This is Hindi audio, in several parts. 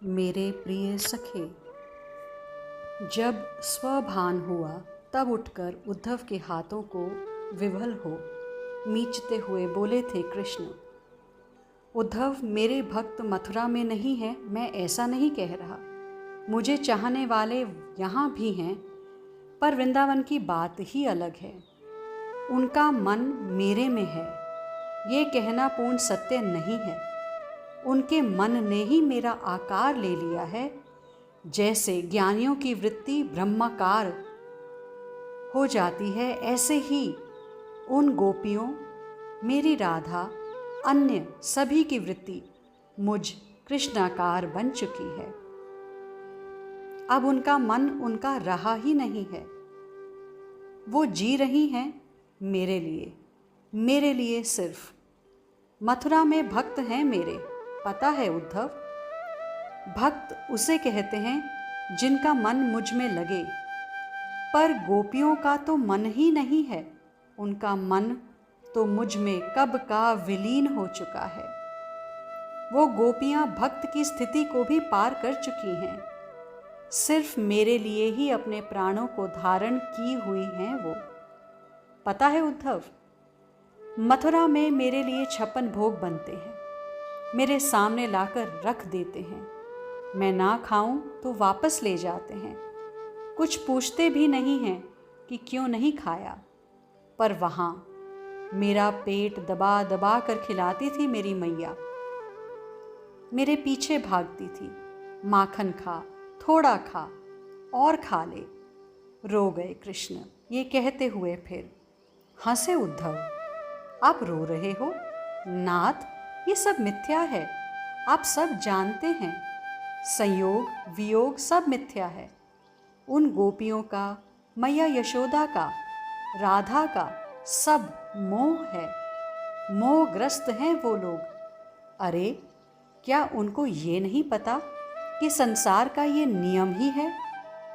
मेरे प्रिय सखे, जब स्वभान हुआ तब उठकर उद्धव के हाथों को विवल हो मींचते हुए बोले थे कृष्ण। उद्धव, मेरे भक्त मथुरा में नहीं हैं, मैं ऐसा नहीं कह रहा। मुझे चाहने वाले यहाँ भी हैं, पर वृंदावन की बात ही अलग है। उनका मन मेरे में है, ये कहना पूर्ण सत्य नहीं है। उनके मन ने ही मेरा आकार ले लिया है। जैसे ज्ञानियों की वृत्ति ब्रह्माकार हो जाती है, ऐसे ही उन गोपियों, मेरी राधा, अन्य सभी की वृत्ति मुझ कृष्णाकार बन चुकी है। अब उनका मन उनका रहा ही नहीं है। वो जी रही हैं मेरे लिए सिर्फ। मथुरा में भक्त हैं मेरे, पता है उद्धव। भक्त उसे कहते हैं जिनका मन मुझ में लगे, पर गोपियों का तो मन ही नहीं है। उनका मन तो मुझ में कब का विलीन हो चुका है। वो गोपियां भक्त की स्थिति को भी पार कर चुकी हैं। सिर्फ मेरे लिए ही अपने प्राणों को धारण की हुई हैं वो। पता है उद्धव, मथुरा में मेरे लिए 56 भोग बनते हैं, मेरे सामने लाकर रख देते हैं। मैं ना खाऊं तो वापस ले जाते हैं, कुछ पूछते भी नहीं हैं कि क्यों नहीं खाया। पर वहाँ मेरा पेट दबा दबा कर खिलाती थी मेरी मैया, मेरे पीछे भागती थी। माखन खा, थोड़ा खा और खा ले। रो गए कृष्ण ये कहते हुए फिर हंसे उद्धव। आप रो रहे हो नाथ, ये सब मिथ्या है, आप सब जानते हैं। संयोग वियोग सब मिथ्या है। उन गोपियों का, मैया यशोदा का, राधा का सब मोह है। मोहग्रस्त हैं वो लोग। अरे, क्या उनको ये नहीं पता कि संसार का ये नियम ही है?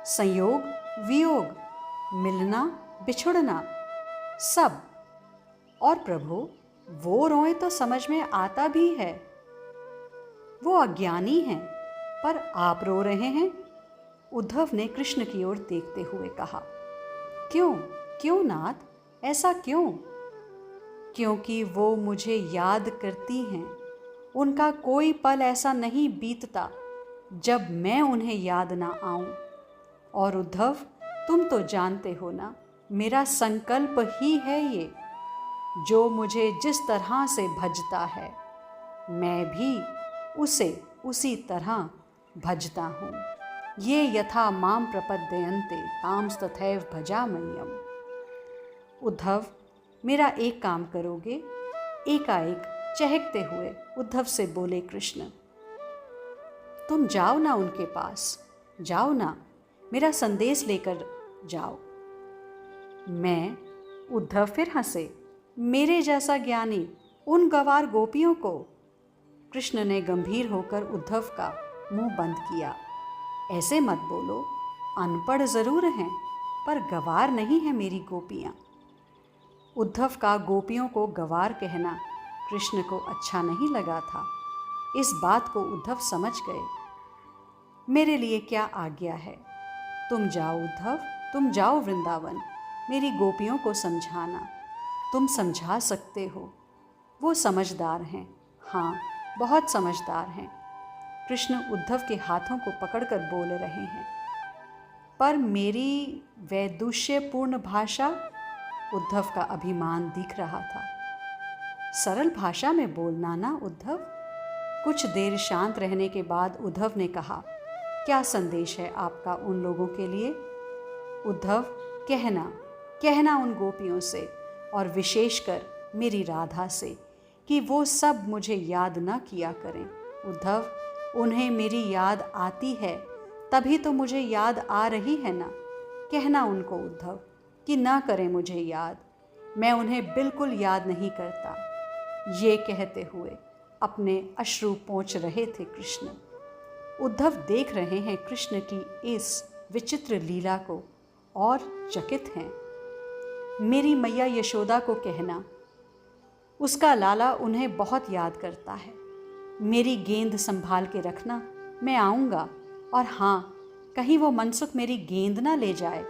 संयोग वियोग, मिलना बिछुड़ना सब। और प्रभु, वो रोए तो समझ में आता भी है। वो अज्ञानी हैं, पर आप रो रहे हैं। उद्धव ने कृष्ण की ओर देखते हुए कहा, क्यों क्यों नाथ, ऐसा क्यों? क्योंकि वो मुझे याद करती हैं। उनका कोई पल ऐसा नहीं बीतता जब मैं उन्हें याद ना आऊं। और उद्धव, तुम तो जानते हो ना, मेरा संकल्प ही है ये। जो मुझे जिस तरह से भजता है, मैं भी उसे उसी तरह भजता हूँ। ये यथा माम प्रपद्यन्ते तांस्तथैव भजाम्यहम्। उद्धव, मेरा एक काम करोगे? एकाएक चहकते हुए उद्धव से बोले कृष्ण। तुम जाओ ना उनके पास, जाओ ना, मेरा संदेश लेकर जाओ। मैं? उद्धव फिर हंसे। मेरे जैसा ज्ञानी उन गंवार गोपियों को? कृष्ण ने गंभीर होकर उद्धव का मुंह बंद किया। ऐसे मत बोलो, अनपढ़ जरूर हैं, पर गंवार नहीं है मेरी गोपियां। उद्धव का गोपियों को गंवार कहना कृष्ण को अच्छा नहीं लगा था। इस बात को उद्धव समझ गए। मेरे लिए क्या आज्ञा है? तुम जाओ उद्धव, तुम जाओ वृंदावन, मेरी गोपियों को समझाना। तुम समझा सकते हो, वो समझदार हैं। हाँ, बहुत समझदार हैं। कृष्ण उद्धव के हाथों को पकड़कर बोल रहे हैं। पर मेरी वैदुष्यपूर्ण भाषा? उद्धव का अभिमान दिख रहा था। सरल भाषा में बोलना ना उद्धव। कुछ देर शांत रहने के बाद उद्धव ने कहा, क्या संदेश है आपका उन लोगों के लिए? उद्धव, कहना उन गोपियों से, और विशेषकर मेरी राधा से, कि वो सब मुझे याद ना किया करें। उद्धव, उन्हें मेरी याद आती है, तभी तो मुझे याद आ रही है ना। कहना उनको उद्धव कि ना करें मुझे याद, मैं उन्हें बिल्कुल याद नहीं करता। ये कहते हुए अपने अश्रु पोंछ रहे थे कृष्ण। उद्धव देख रहे हैं कृष्ण की इस विचित्र लीला को और चकित हैं। मेरी मैया यशोदा को कहना, उसका लाला उन्हें बहुत याद करता है। मेरी गेंद संभाल के रखना, मैं आऊँगा, और हाँ, कहीं वो मनसुख मेरी गेंद ना ले जाए।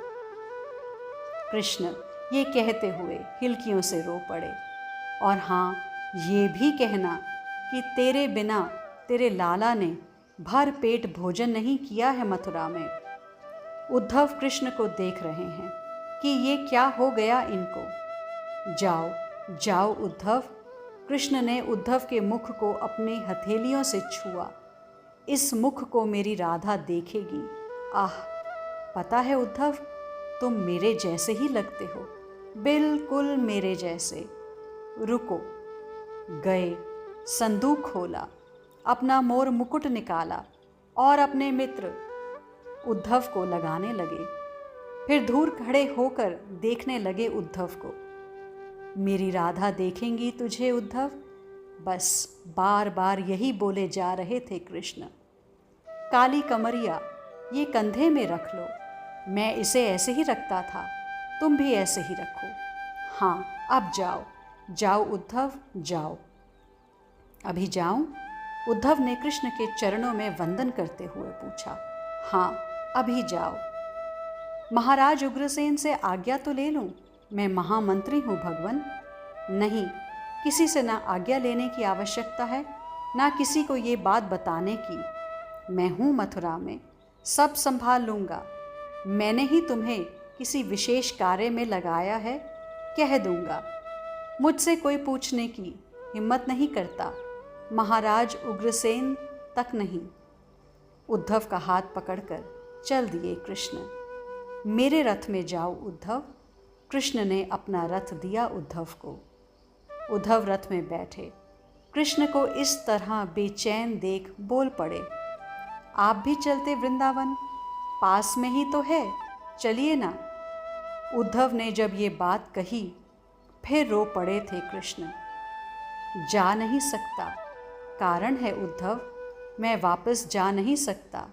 कृष्ण ये कहते हुए हिलकियों से रो पड़े। और हाँ, ये भी कहना कि तेरे बिना तेरे लाला ने भर पेट भोजन नहीं किया है मथुरा में। उद्धव कृष्ण को देख रहे हैं कि ये क्या हो गया इनको। जाओ जाओ उद्धव। कृष्ण ने उद्धव के मुख को अपनी हथेलियों से छुआ। इस मुख को मेरी राधा देखेगी। आह, पता है उद्धव, तुम मेरे जैसे ही लगते हो, बिल्कुल मेरे जैसे। रुको। गए, संदूक खोला, अपना मोर मुकुट निकाला और अपने मित्र उद्धव को लगाने लगे। फिर दूर खड़े होकर देखने लगे उद्धव को। मेरी राधा देखेंगी तुझे उद्धव, बस बार बार यही बोले जा रहे थे कृष्ण। काली कमरिया, ये कंधे में रख लो। मैं इसे ऐसे ही रखता था, तुम भी ऐसे ही रखो। हाँ, अब जाओ जाओ उद्धव, जाओ। अभी जाऊं? उद्धव ने कृष्ण के चरणों में वंदन करते हुए पूछा। हाँ, अभी जाओ। महाराज उग्रसेन से आज्ञा तो ले लूं, मैं महामंत्री हूँ भगवन। नहीं, किसी से ना आज्ञा लेने की आवश्यकता है, ना किसी को ये बात बताने की। मैं हूँ मथुरा में, सब संभाल लूँगा। मैंने ही तुम्हें किसी विशेष कार्य में लगाया है, कह दूँगा। मुझसे कोई पूछने की हिम्मत नहीं करता, महाराज उग्रसेन तक नहीं। उद्धव का हाथ पकड़कर चल दिए कृष्ण। मेरे रथ में जाओ उद्धव। कृष्ण ने अपना रथ दिया उद्धव को। उद्धव रथ में बैठे। कृष्ण को इस तरह बेचैन देख बोल पड़े। आप भी चलते वृंदावन, पास में ही तो है, चलिए ना। उद्धव ने जब ये बात कही, फिर रो पड़े थे कृष्ण। जा नहीं सकता, कारण है उद्धव, मैं वापस जा नहीं सकता।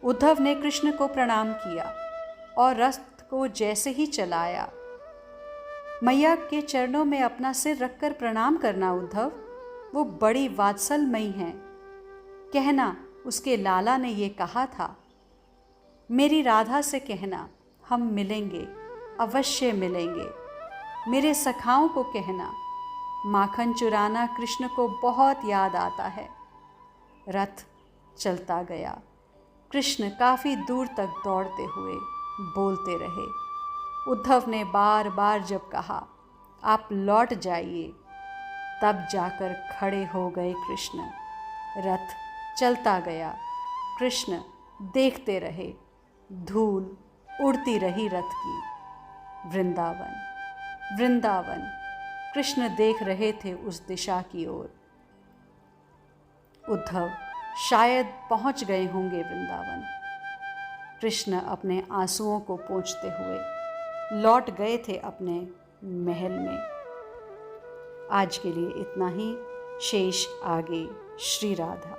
उद्धव ने कृष्ण को प्रणाम किया और रथ को जैसे ही चलाया। मैया के चरणों में अपना सिर रखकर प्रणाम करना उद्धव, वो बड़ी वात्सलमयी हैं। कहना उसके लाला ने ये कहा था। मेरी राधा से कहना हम मिलेंगे, अवश्य मिलेंगे। मेरे सखाओं को कहना माखन चुराना कृष्ण को बहुत याद आता है। रथ चलता गया। कृष्ण काफ़ी दूर तक दौड़ते हुए बोलते रहे। उद्धव ने बार बार जब कहा आप लौट जाइए, तब जाकर खड़े हो गए कृष्ण। रथ चलता गया। कृष्ण देखते रहे। धूल उड़ती रही रथ की। वृंदावन, वृंदावन, कृष्ण देख रहे थे उस दिशा की ओर। उद्धव शायद पहुंच गए होंगे वृंदावन। कृष्ण अपने आंसुओं को पोंछते हुए लौट गए थे अपने महल में। आज के लिए इतना ही, शेष आगे। श्री राधा।